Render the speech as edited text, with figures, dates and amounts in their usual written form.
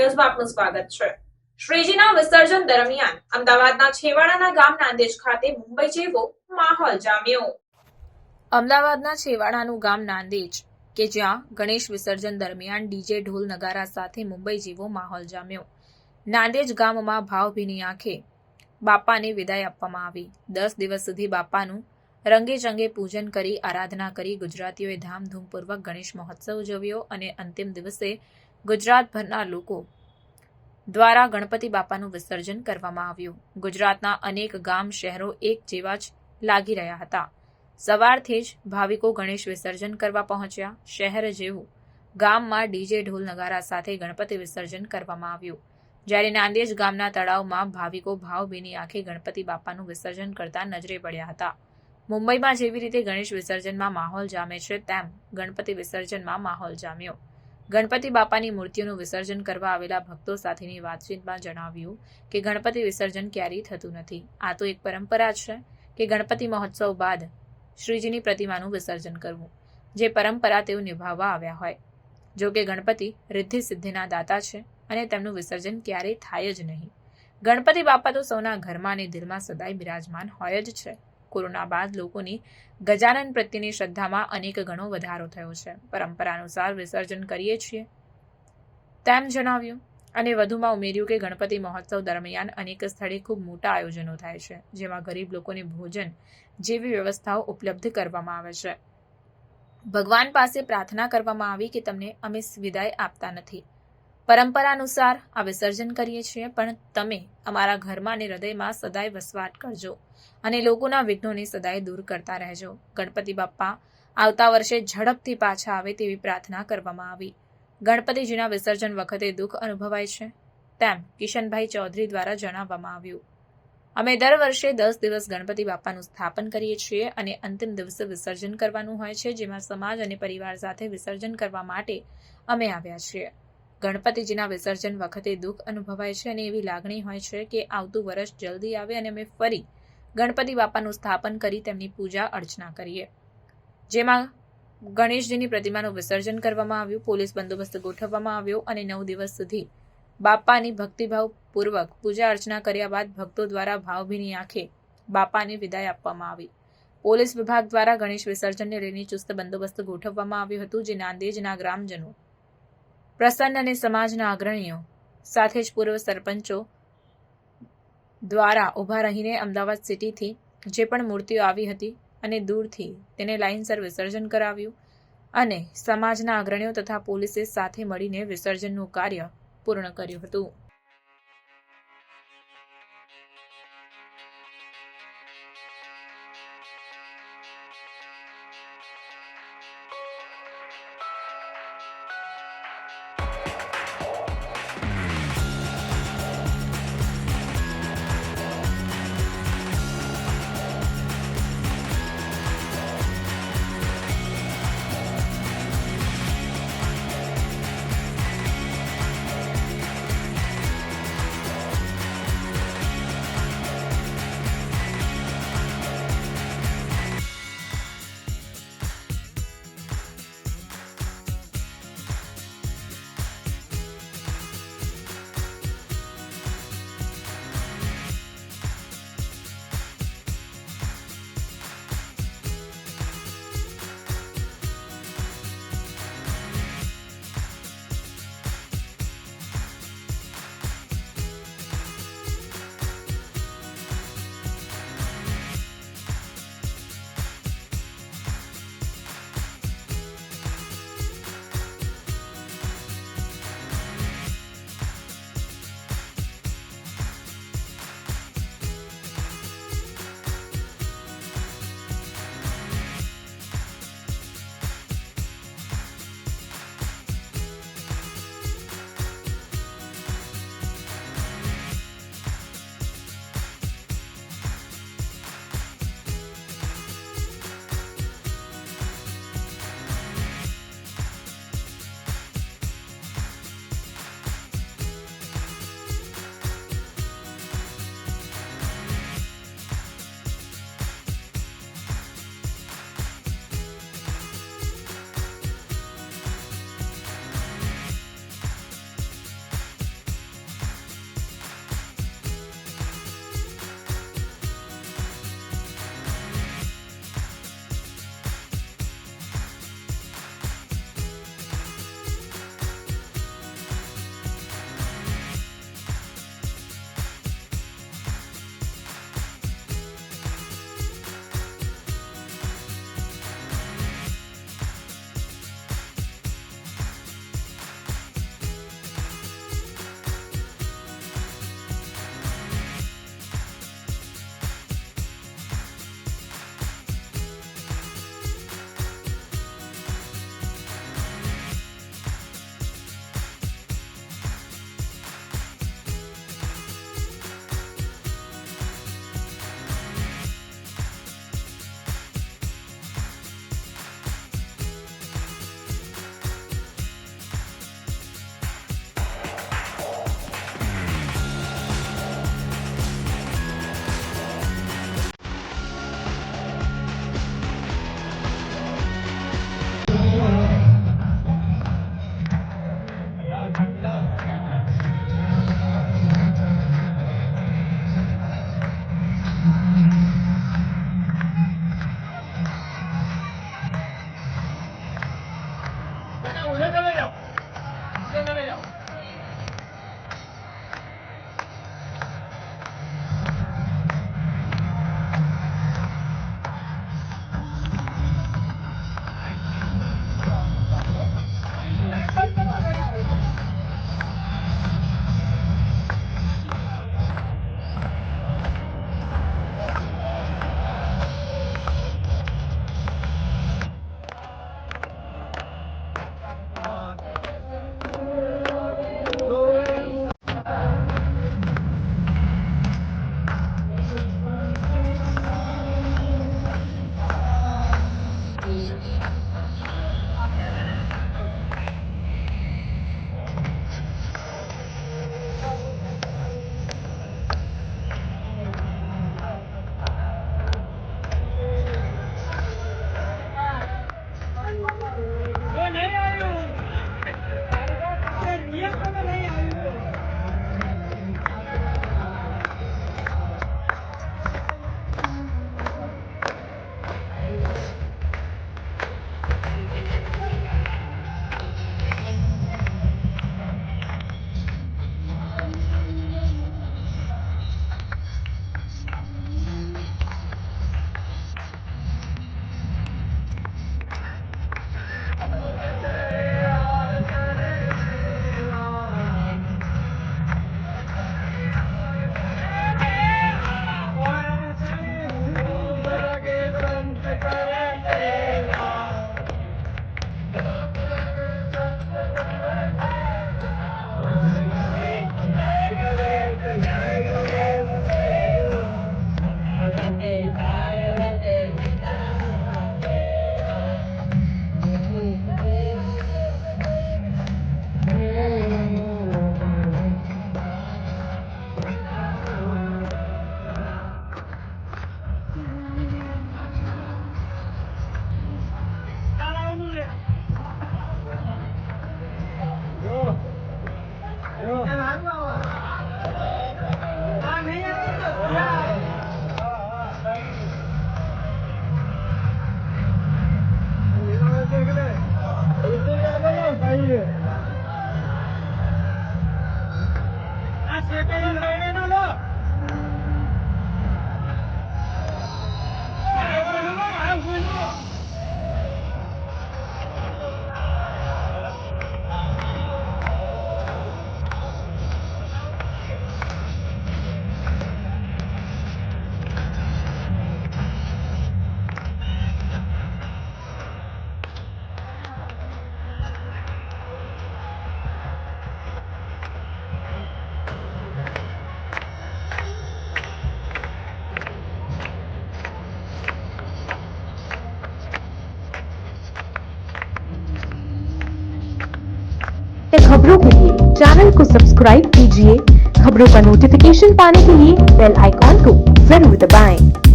ન્યૂઝમાં આપનું સ્વાગત છે। શ્રીજીના વિસર્જન દરમિયાન અમદાવાદના છેવાડાના ગામ નાંદેજ ખાતે મુંબઈ જેવો માહોલ જામ્યો। અમદાવાદના છેવાડાનું ગામ નાંદેજ કે જ્યાં ગણેશ વિસર્જન દરમિયાન ડીજે ઢોલ નગારા સાથે મુંબઈ જેવો માહોલ જામ્યો। નાંદેજ ગામમાં ભાવભીની આંખે બાપાને વિદાય આપવામાં આવી। 10 દિવસ સુધી બાપાનું રંગે ચંગે પૂજન કરી આરાધના કરી ગુજરાતીઓએ ધામધૂમપૂર્વક ગણેશ મહોત્સવ ઉજવ્યો અને અંતિમ દિવસે ગુજરાતભરના લોકો દ્વારા ગણપતિ બાપાનું વિસર્જન કરવામાં આવ્યું। ગુજરાતના અનેક ગામ શહેરો એક જેવા જ લાગી રહ્યા હતા। સવારથી જ ભાવિકો ગણેશ વિસર્જન કરવા પહોંચ્યા। શહેર જેવું ગામમાં ડીજે ઢોલ નગારા સાથે ગણપતિ વિસર્જન કરવામાં આવ્યું। જ્યારે નાંદેજ ગામના તળાવમાં ભાવિકો ભાવભીની આંખે ગણપતિ બાપાનું વિસર્જન કરતા નજરે પડ્યા હતા। મુંબઈમાં જેવી રીતે ગણેશ વિસર્જનમાં માહોલ જામે છે તેમ ગણપતિ વિસર્જનમાં માહોલ જામ્યો। ગણપતિ બાપાની મૂર્તિઓનું વિસર્જન કરવા આવેલા ભક્તો સાથેની વાતચીતમાં જણાવ્યું કે ગણપતિ વિસર્જન ક્યારેય થતું નથી। આ તો એક પરંપરા છે કે ગણપતિ મહોત્સવ બાદ શ્રીજીની પ્રતિમાનું વિસર્જન કરવું, જે પરંપરા તેઓ નિભાવવા આવ્યા હોય। જો કે ગણપતિ રિદ્ધિ સિદ્ધિના દાતા છે અને તેમનું વિસર્જન ક્યારેય થાય જ નહીં। ગણપતિ બાપા તો સૌના ઘરમાં અને દિલમાં સદાય બિરાજમાન હોય જ છે। કોરોના બાદ લોકોની ગજાનન પ્રત્યેની શ્રદ્ધામાં અનેક ગણો વધારો થયો છે। પરંપરા અનુસાર વિસર્જન કરીએ છીએ તેમ જણાવ્યું અને વધુમાં ઉમેર્યું કે ગણપતિ મહોત્સવ દરમિયાન અનેક સ્થળે ખૂબ મોટા આયોજનો થાય છે, જેમાં ગરીબ લોકોને ભોજન જેવી વ્યવસ્થાઓ ઉપલબ્ધ કરવામાં આવે છે। ભગવાન પાસે પ્રાર્થના કરવામાં આવી કે તમને અમે વિદાય આપતા નથી। પરંપરા અનુસાર આ વિસર્જન કરીએ છીએ, પણ તમે અમારા ઘરમાં અને હૃદયમાં સદાય વસવાટ કરજો અને લોકોના વિઘ્નોને સદાય દૂર કરતા રહેજો। ગણપતિ બાપ્પા આવતા વર્ષે ઝડપથી પાછા આવે તેવી પ્રાર્થના કરવામાં આવી। ગણપતિજીના વિસર્જન વખતે દુઃખ અનુભવાય છે તેમ કિશનભાઈ ચૌધરી દ્વારા જણાવવામાં આવ્યું। અમે દર વર્ષે 10 દિવસ ગણપતિ બાપાનું સ્થાપન કરીએ છીએ અને અંતિમ દિવસે વિસર્જન કરવાનું હોય છે, જેમાં સમાજ અને પરિવાર સાથે વિસર્જન કરવા માટે અમે આવ્યા છીએ। ગણપતિજીના વિસર્જન વખતે દુઃખ અનુભવાય છે અને એવી લાગણી હોય છે કે આવતું વર્ષ જલ્દી આવે અને અમે ફરી ગણપતિ બાપાનું સ્થાપન કરી તેમની પૂજા અર્ચના કરીએ, જેમાં ગણેશજીની પ્રતિમાનું વિસર્જન કરવામાં આવ્યું। પોલીસ બંદોબસ્ત ગોઠવવામાં આવ્યો અને 9 દિવસ સુધી બાપાની ભક્તિભાવપૂર્વક પૂજા અર્ચના કર્યા બાદ ભક્તો દ્વારા ભાવભીની આંખે બાપાને વિદાય આપવામાં આવી। પોલીસ વિભાગ દ્વારા ગણેશ વિસર્જનને લઈને ચુસ્ત બંદોબસ્ત ગોઠવવામાં આવ્યું હતું, જે નાંદેજના ગ્રામજનો પ્રસન્ન અને સમાજના અગ્રણીઓ સાથે જ પૂર્વ સરપંચો દ્વારા ઊભા રહીને અમદાવાદ સિટીથી જે પણ મૂર્તિઓ આવી હતી અને દૂરથી તેને લાઇનસર વિસર્જન કરાવ્યું અને સમાજના અગ્રણીઓ તથા પોલીસે સાથે મળીને વિસર્જનનું કાર્ય પૂર્ણ કર્યું હતું। खबरों के लिए चैनल को सब्सक्राइब कीजिए। खबरों का नोटिफिकेशन पाने के लिए बेल आइकॉन को जरूर दबाएं।